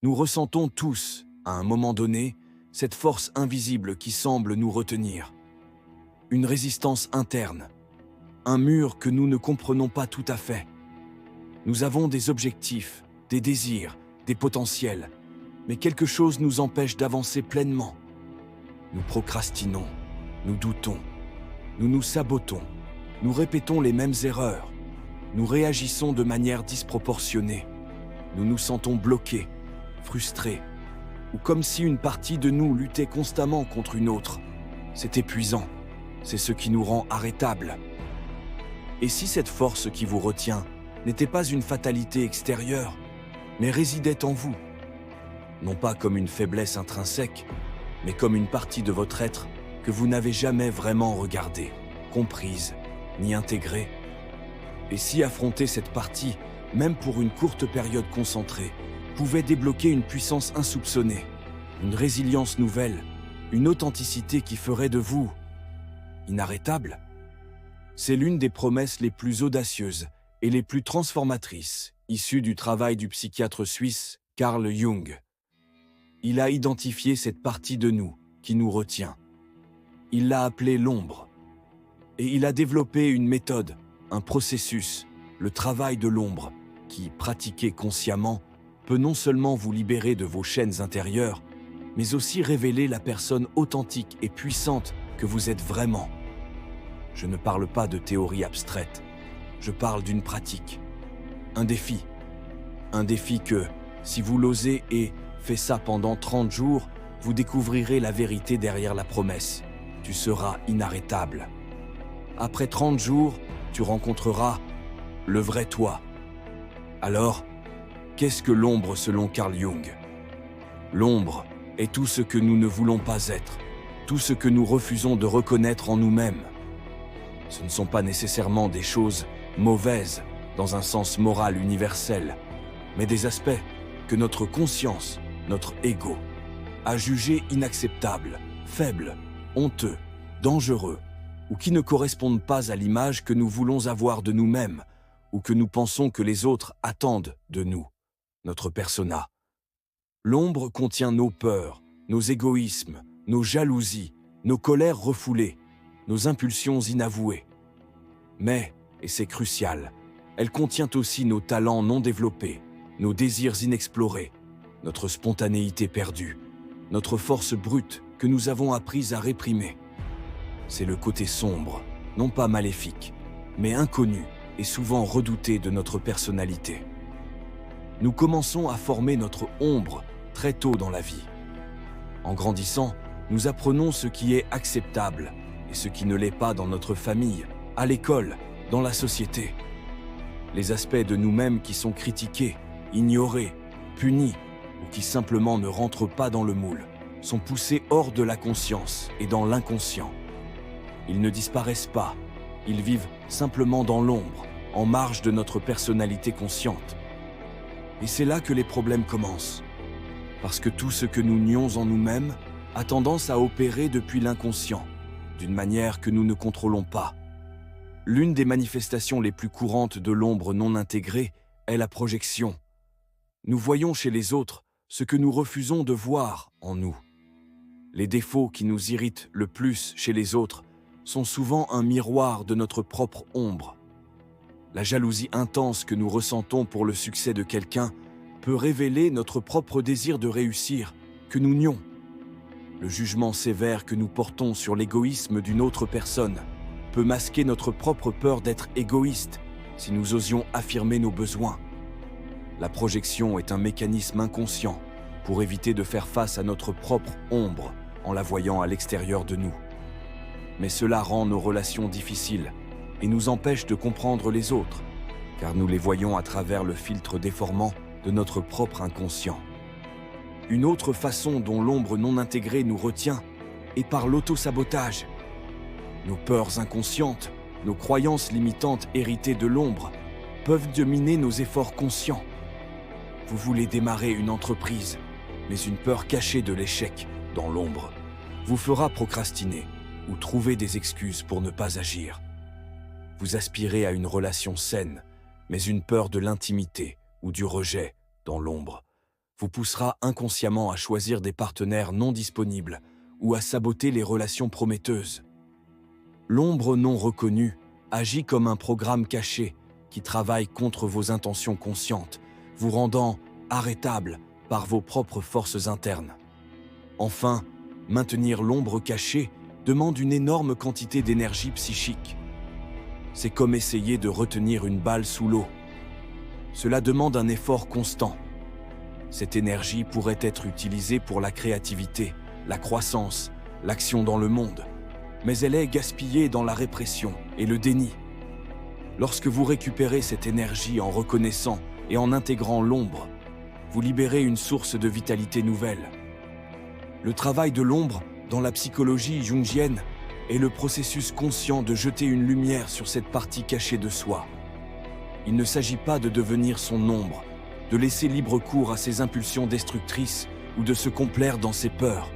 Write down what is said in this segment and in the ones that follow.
Nous ressentons tous, à un moment donné, cette force invisible qui semble nous retenir. Une résistance interne, un mur que nous ne comprenons pas tout à fait. Nous avons des objectifs, des désirs, des potentiels, mais quelque chose nous empêche d'avancer pleinement. Nous procrastinons, nous doutons, nous nous sabotons, nous répétons les mêmes erreurs, nous réagissons de manière disproportionnée, nous nous sentons bloqués, frustrés, ou comme si une partie de nous luttait constamment contre une autre. C'est épuisant, c'est ce qui nous rend arrêtables. Et si cette force qui vous retient n'était pas une fatalité extérieure, mais résidait en vous, non pas comme une faiblesse intrinsèque, mais comme une partie de votre être que vous n'avez jamais vraiment regardée, comprise, ni intégrée. Et si affronter cette partie, même pour une courte période concentrée, pouvait débloquer une puissance insoupçonnée, une résilience nouvelle, une authenticité qui ferait de vous inarrêtable? C'est l'une des promesses les plus audacieuses et les plus transformatrices, issues du travail du psychiatre suisse Carl Jung. Il a identifié cette partie de nous qui nous retient. Il l'a appelée l'ombre. Et il a développé une méthode, un processus, le travail de l'ombre, qui, pratiqué consciemment, peut non seulement vous libérer de vos chaînes intérieures, mais aussi révéler la personne authentique et puissante que vous êtes vraiment. Je ne parle pas de théorie abstraite, je parle d'une pratique, un défi. Un défi que, si vous l'osez et faites ça pendant 30 jours, vous découvrirez la vérité derrière la promesse. Tu seras inarrêtable. Après 30 jours, tu rencontreras le vrai toi. Alors, qu'est-ce que l'ombre selon Carl Jung? L'ombre est tout ce que nous ne voulons pas être, tout ce que nous refusons de reconnaître en nous-mêmes. Ce ne sont pas nécessairement des choses mauvaises dans un sens moral universel, mais des aspects que notre conscience, notre ego, a jugés inacceptables, faibles, honteux, dangereux, ou qui ne correspondent pas à l'image que nous voulons avoir de nous-mêmes, ou que nous pensons que les autres attendent de nous, notre persona. L'ombre contient nos peurs, nos égoïsmes, nos jalousies, nos colères refoulées, nos impulsions inavouées. Mais, et c'est crucial, elle contient aussi nos talents non développés, nos désirs inexplorés, notre spontanéité perdue, notre force brute que nous avons appris à réprimer. C'est le côté sombre, non pas maléfique, mais inconnu et souvent redouté de notre personnalité. Nous commençons à former notre ombre très tôt dans la vie. En grandissant, nous apprenons ce qui est acceptable et ce qui ne l'est pas dans notre famille, à l'école, dans la société. Les aspects de nous-mêmes qui sont critiqués, ignorés, punis ou qui simplement ne rentrent pas dans le moule sont poussés hors de la conscience et dans l'inconscient. Ils ne disparaissent pas, ils vivent simplement dans l'ombre, en marge de notre personnalité consciente. Et c'est là que les problèmes commencent. Parce que tout ce que nous nions en nous-mêmes a tendance à opérer depuis l'inconscient, d'une manière que nous ne contrôlons pas. L'une des manifestations les plus courantes de l'ombre non intégrée est la projection. Nous voyons chez les autres ce que nous refusons de voir en nous. Les défauts qui nous irritent le plus chez les autres sont souvent un miroir de notre propre ombre. La jalousie intense que nous ressentons pour le succès de quelqu'un peut révéler notre propre désir de réussir, que nous nions. Le jugement sévère que nous portons sur l'égoïsme d'une autre personne peut masquer notre propre peur d'être égoïste si nous osions affirmer nos besoins. La projection est un mécanisme inconscient pour éviter de faire face à notre propre ombre en la voyant à l'extérieur de nous. Mais cela rend nos relations difficiles et nous empêche de comprendre les autres, car nous les voyons à travers le filtre déformant de notre propre inconscient. Une autre façon dont l'ombre non intégrée nous retient est par l'auto-sabotage. Nos peurs inconscientes, nos croyances limitantes héritées de l'ombre, peuvent dominer nos efforts conscients. Vous voulez démarrer une entreprise, mais une peur cachée de l'échec, dans l'ombre, vous fera procrastiner ou trouver des excuses pour ne pas agir. Vous aspirez à une relation saine, mais une peur de l'intimité ou du rejet, dans l'ombre, vous poussera inconsciemment à choisir des partenaires non disponibles ou à saboter les relations prometteuses. L'ombre non reconnue agit comme un programme caché qui travaille contre vos intentions conscientes, vous rendant arrêtable par vos propres forces internes. Enfin, maintenir l'ombre cachée demande une énorme quantité d'énergie psychique. C'est comme essayer de retenir une balle sous l'eau. Cela demande un effort constant. Cette énergie pourrait être utilisée pour la créativité, la croissance, l'action dans le monde, mais elle est gaspillée dans la répression et le déni. Lorsque vous récupérez cette énergie en reconnaissant et en intégrant l'ombre, vous libérez une source de vitalité nouvelle. Le travail de l'ombre, dans la psychologie jungienne, est le processus conscient de jeter une lumière sur cette partie cachée de soi. Il ne s'agit pas de devenir son ombre, de laisser libre cours à ses impulsions destructrices ou de se complaire dans ses peurs.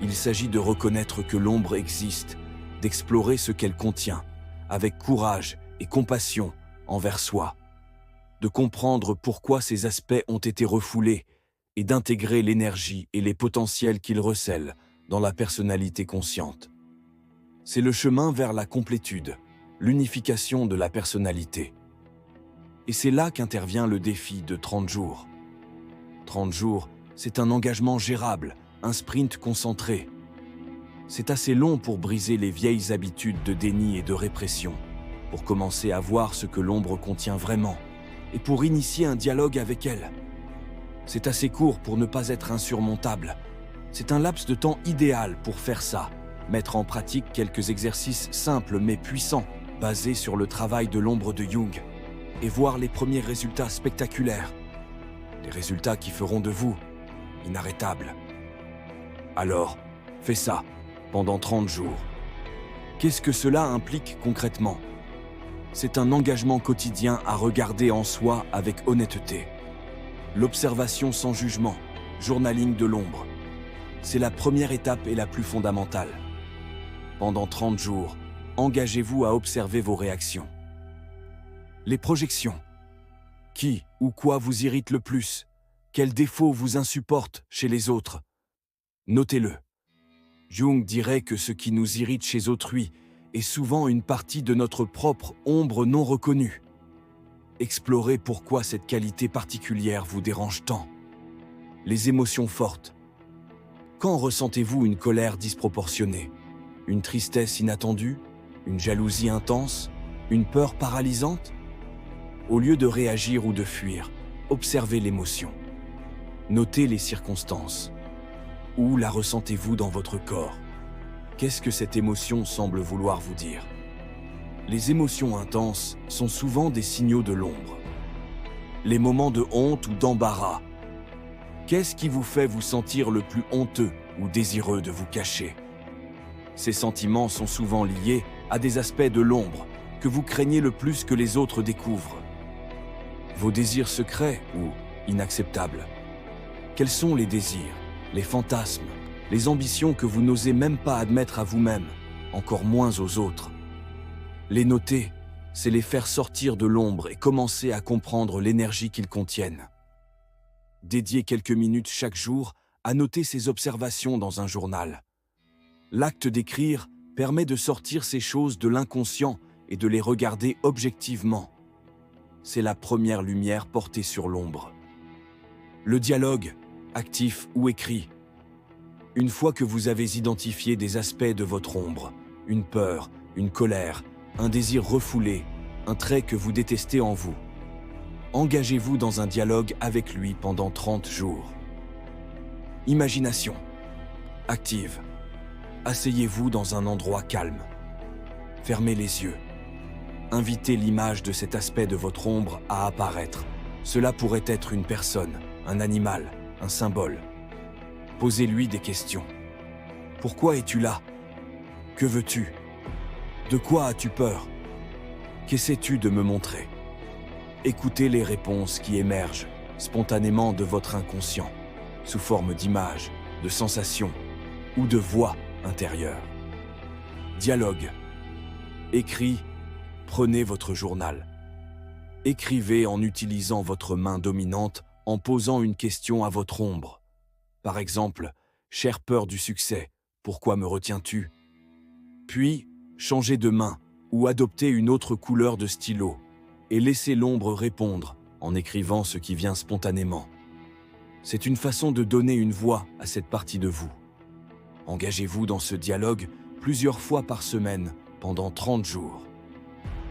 Il s'agit de reconnaître que l'ombre existe, d'explorer ce qu'elle contient, avec courage et compassion envers soi, de comprendre pourquoi ces aspects ont été refoulés et d'intégrer l'énergie et les potentiels qu'ils recèlent dans la personnalité consciente. C'est le chemin vers la complétude, l'unification de la personnalité. Et c'est là qu'intervient le défi de 30 jours. 30 jours, c'est un engagement gérable, un sprint concentré. C'est assez long pour briser les vieilles habitudes de déni et de répression, pour commencer à voir ce que l'ombre contient vraiment, et pour initier un dialogue avec elle. C'est assez court pour ne pas être insurmontable. C'est un laps de temps idéal pour faire ça, mettre en pratique quelques exercices simples mais puissants, basés sur le travail de l'ombre de Jung, et voir les premiers résultats spectaculaires. Des résultats qui feront de vous inarrêtables. Alors, fais ça pendant 30 jours. Qu'est-ce que cela implique concrètement? C'est un engagement quotidien à regarder en soi avec honnêteté. L'observation sans jugement, journaling de l'ombre. C'est la première étape et la plus fondamentale. Pendant 30 jours, engagez-vous à observer vos réactions. Les projections. Qui ou quoi vous irrite le plus? Quels défauts vous insupportent chez les autres? Notez-le. Jung dirait que ce qui nous irrite chez autrui est souvent une partie de notre propre ombre non reconnue. Explorez pourquoi cette qualité particulière vous dérange tant. Les émotions fortes. Quand ressentez-vous une colère disproportionnée? Une tristesse inattendue? Une jalousie intense? Une peur paralysante? Au lieu de réagir ou de fuir, observez l'émotion. Notez les circonstances. Où la ressentez-vous dans votre corps? Qu'est-ce que cette émotion semble vouloir vous dire? Les émotions intenses sont souvent des signaux de l'ombre. Les moments de honte ou d'embarras. Qu'est-ce qui vous fait vous sentir le plus honteux ou désireux de vous cacher? Ces sentiments sont souvent liés à des aspects de l'ombre que vous craignez le plus que les autres découvrent. Vos désirs secrets ou inacceptables. Quels sont les désirs, les fantasmes, les ambitions que vous n'osez même pas admettre à vous-même, encore moins aux autres? Les noter, c'est les faire sortir de l'ombre et commencer à comprendre l'énergie qu'ils contiennent. Dédiez quelques minutes chaque jour à noter ces observations dans un journal. L'acte d'écrire permet de sortir ces choses de l'inconscient et de les regarder objectivement. C'est la première lumière portée sur l'ombre. Le dialogue, actif ou écrit. Une fois que vous avez identifié des aspects de votre ombre, une peur, une colère, un désir refoulé, un trait que vous détestez en vous, engagez-vous dans un dialogue avec lui pendant 30 jours. Imagination. Active. Asseyez-vous dans un endroit calme. Fermez les yeux. Invitez l'image de cet aspect de votre ombre à apparaître. Cela pourrait être une personne, un animal, un symbole. Posez-lui des questions. Pourquoi es-tu là? Que veux-tu? De quoi as-tu peur? Qu'essaies-tu de me montrer? Écoutez les réponses qui émergent spontanément de votre inconscient, sous forme d'images, de sensations ou de voix intérieures. Dialogue. Écrit. Prenez votre journal. Écrivez en utilisant votre main dominante en posant une question à votre ombre. Par exemple, « Chère peur du succès, pourquoi me retiens-tu » Puis, changez de main ou adoptez une autre couleur de stylo et laissez l'ombre répondre en écrivant ce qui vient spontanément. C'est une façon de donner une voix à cette partie de vous. Engagez-vous dans ce dialogue plusieurs fois par semaine pendant 30 jours.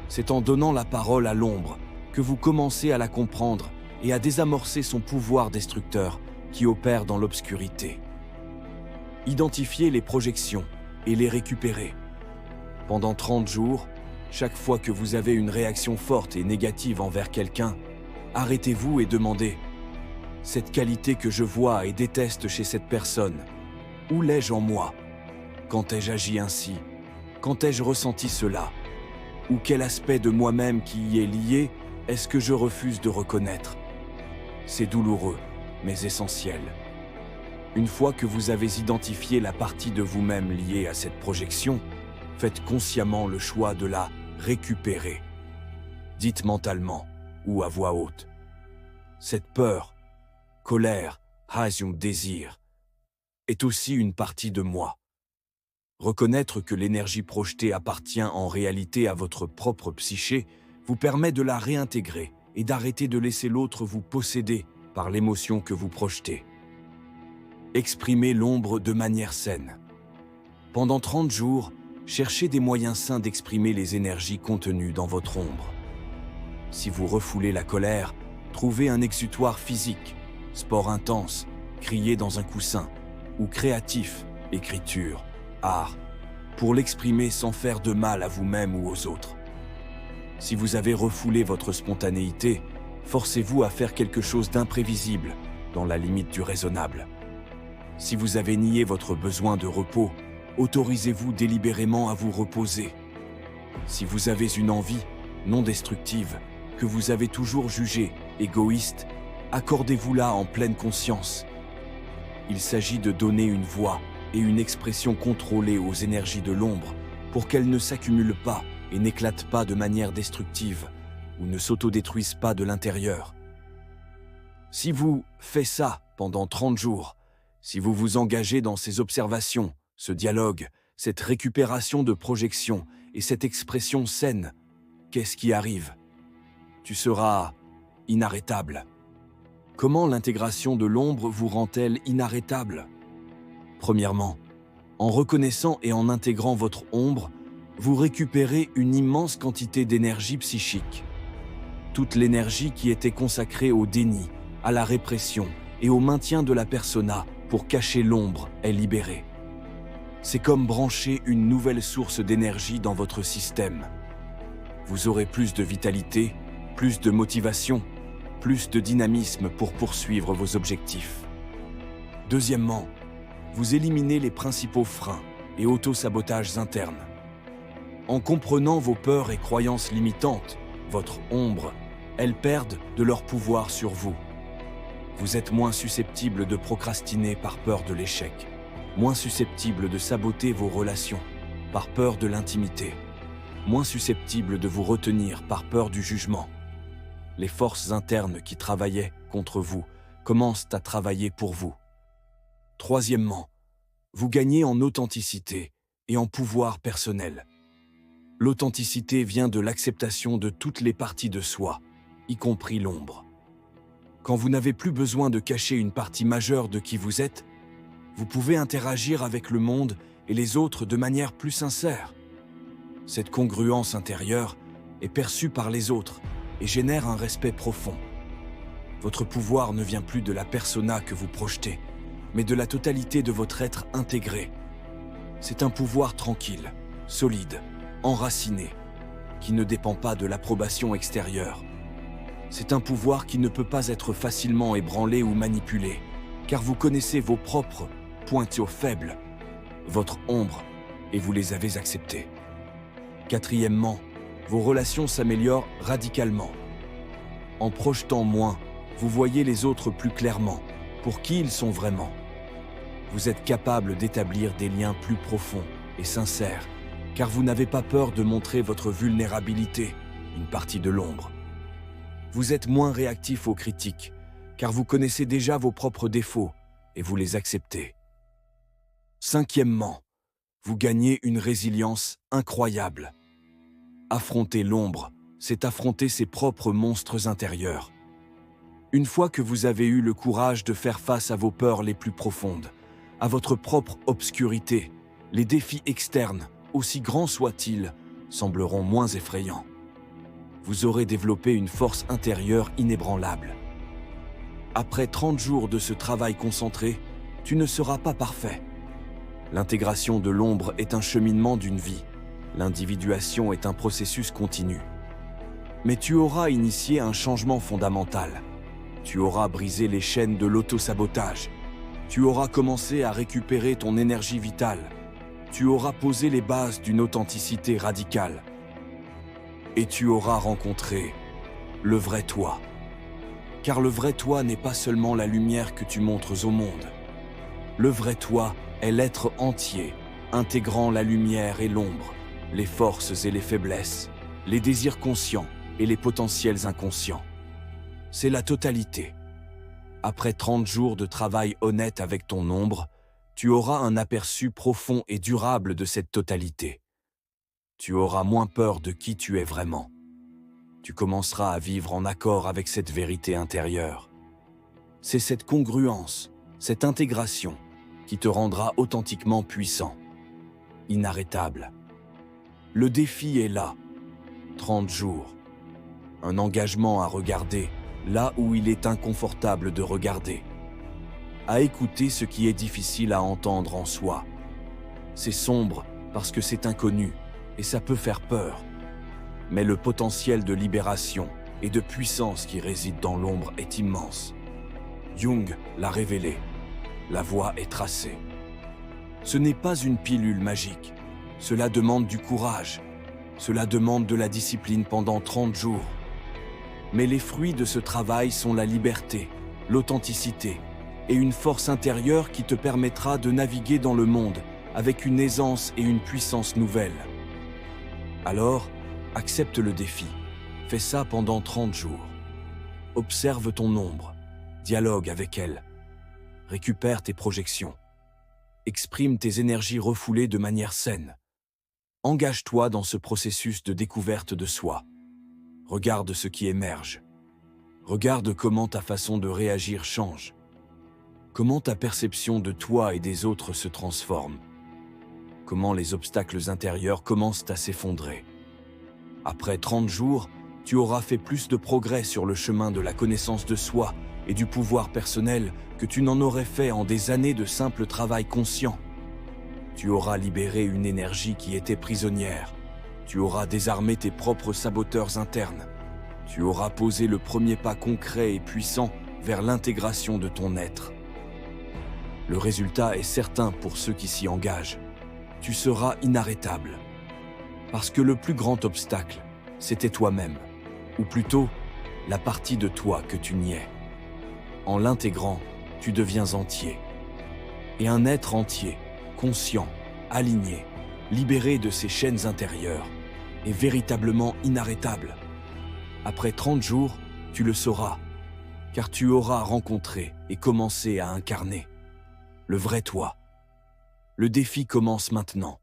C'est en donnant la parole à l'ombre que vous commencez à la comprendre et à désamorcer son pouvoir destructeur qui opère dans l'obscurité. Identifiez les projections et les récupérez. Pendant 30 jours, chaque fois que vous avez une réaction forte et négative envers quelqu'un, arrêtez-vous et demandez « Cette qualité que je vois et déteste chez cette personne, où l'ai-je en moi? Quand ai-je agi ainsi? Quand ai-je ressenti cela? Ou quel aspect de moi-même qui y est lié est-ce que je refuse de reconnaître ?» C'est douloureux, mais essentiel. Une fois que vous avez identifié la partie de vous-même liée à cette projection, faites consciemment le choix de la récupérer. Dites mentalement ou à voix haute. Cette peur, colère, rage ou désir est aussi une partie de moi. Reconnaître que l'énergie projetée appartient en réalité à votre propre psyché vous permet de la réintégrer et d'arrêter de laisser l'autre vous posséder par l'émotion que vous projetez. Exprimez l'ombre de manière saine. Pendant 30 jours, cherchez des moyens sains d'exprimer les énergies contenues dans votre ombre. Si vous refoulez la colère, trouvez un exutoire physique, sport intense, crier dans un coussin, ou créatif, écriture, art, pour l'exprimer sans faire de mal à vous-même ou aux autres. Si vous avez refoulé votre spontanéité, forcez-vous à faire quelque chose d'imprévisible, dans la limite du raisonnable. Si vous avez nié votre besoin de repos, autorisez-vous délibérément à vous reposer. Si vous avez une envie non destructive, que vous avez toujours jugée égoïste, accordez-vous-la en pleine conscience. Il s'agit de donner une voix et une expression contrôlée aux énergies de l'ombre pour qu'elles ne s'accumulent pas et n'éclatent pas de manière destructive ou ne s'autodétruisent pas de l'intérieur. Si vous faites ça pendant 30 jours, si vous vous engagez dans ces observations, ce dialogue, cette récupération de projection et cette expression saine, qu'est-ce qui arrive? Tu seras inarrêtable. Comment l'intégration de l'ombre vous rend-elle inarrêtable? Premièrement, en reconnaissant et en intégrant votre ombre, vous récupérez une immense quantité d'énergie psychique. Toute l'énergie qui était consacrée au déni, à la répression et au maintien de la persona pour cacher l'ombre est libérée. C'est comme brancher une nouvelle source d'énergie dans votre système. Vous aurez plus de vitalité, plus de motivation, plus de dynamisme pour poursuivre vos objectifs. Deuxièmement, vous éliminez les principaux freins et auto-sabotages internes. En comprenant vos peurs et croyances limitantes, votre ombre, elles perdent de leur pouvoir sur vous. Vous êtes moins susceptible de procrastiner par peur de l'échec, moins susceptible de saboter vos relations par peur de l'intimité, moins susceptible de vous retenir par peur du jugement. Les forces internes qui travaillaient contre vous commencent à travailler pour vous. Troisièmement, vous gagnez en authenticité et en pouvoir personnel. L'authenticité vient de l'acceptation de toutes les parties de soi, y compris l'ombre. Quand vous n'avez plus besoin de cacher une partie majeure de qui vous êtes, vous pouvez interagir avec le monde et les autres de manière plus sincère. Cette congruence intérieure est perçue par les autres et génère un respect profond. Votre pouvoir ne vient plus de la persona que vous projetez, mais de la totalité de votre être intégré. C'est un pouvoir tranquille, solide, enraciné, qui ne dépend pas de l'approbation extérieure. C'est un pouvoir qui ne peut pas être facilement ébranlé ou manipulé, car vous connaissez vos propres points faibles, votre ombre, et vous les avez acceptés. Quatrièmement, vos relations s'améliorent radicalement. En projetant moins, vous voyez les autres plus clairement, pour qui ils sont vraiment. Vous êtes capable d'établir des liens plus profonds et sincères, car vous n'avez pas peur de montrer votre vulnérabilité, une partie de l'ombre. Vous êtes moins réactif aux critiques, car vous connaissez déjà vos propres défauts et vous les acceptez. Cinquièmement, vous gagnez une résilience incroyable. Affronter l'ombre, c'est affronter ses propres monstres intérieurs. Une fois que vous avez eu le courage de faire face à vos peurs les plus profondes, à votre propre obscurité, les défis externes, aussi grands soient-ils, sembleront moins effrayants. Vous aurez développé une force intérieure inébranlable. Après 30 jours de ce travail concentré, tu ne seras pas parfait. L'intégration de l'ombre est un cheminement d'une vie. L'individuation est un processus continu. Mais tu auras initié un changement fondamental. Tu auras brisé les chaînes de l'auto-sabotage. Tu auras commencé à récupérer ton énergie vitale. Tu auras posé les bases d'une authenticité radicale. Et tu auras rencontré le vrai toi. Car le vrai toi n'est pas seulement la lumière que tu montres au monde. Le vrai toi est l'être entier, intégrant la lumière et l'ombre, les forces et les faiblesses, les désirs conscients et les potentiels inconscients. C'est la totalité. Après 30 jours de travail honnête avec ton ombre, tu auras un aperçu profond et durable de cette totalité. Tu auras moins peur de qui tu es vraiment. Tu commenceras à vivre en accord avec cette vérité intérieure. C'est cette congruence, cette intégration, qui te rendra authentiquement puissant, inarrêtable. Le défi est là, 30 jours. Un engagement à regarder là où il est inconfortable de regarder. À écouter ce qui est difficile à entendre en soi. C'est sombre parce que c'est inconnu et ça peut faire peur. Mais le potentiel de libération et de puissance qui réside dans l'ombre est immense. Jung l'a révélé. La voie est tracée. Ce n'est pas une pilule magique. Cela demande du courage. Cela demande de la discipline pendant 30 jours. Mais les fruits de ce travail sont la liberté, l'authenticité et une force intérieure qui te permettra de naviguer dans le monde avec une aisance et une puissance nouvelles. Alors, accepte le défi. Fais ça pendant 30 jours. Observe ton ombre. Dialogue avec elle. Récupère tes projections. Exprime tes énergies refoulées de manière saine. Engage-toi dans ce processus de découverte de soi. Regarde ce qui émerge. Regarde comment ta façon de réagir change. Comment ta perception de toi et des autres se transforme. Comment les obstacles intérieurs commencent à s'effondrer. Après 30 jours, tu auras fait plus de progrès sur le chemin de la connaissance de soi et du pouvoir personnel que tu n'en aurais fait en des années de simple travail conscient. Tu auras libéré une énergie qui était prisonnière. Tu auras désarmé tes propres saboteurs internes. Tu auras posé le premier pas concret et puissant vers l'intégration de ton être. Le résultat est certain pour ceux qui s'y engagent. Tu seras inarrêtable. Parce que le plus grand obstacle, c'était toi-même. Ou plutôt, la partie de toi que tu niais. En l'intégrant, tu deviens entier. Et un être entier, conscient, aligné, libéré de ses chaînes intérieures, est véritablement inarrêtable. Après 30 jours, tu le sauras, car tu auras rencontré et commencé à incarner le vrai toi. Le défi commence maintenant.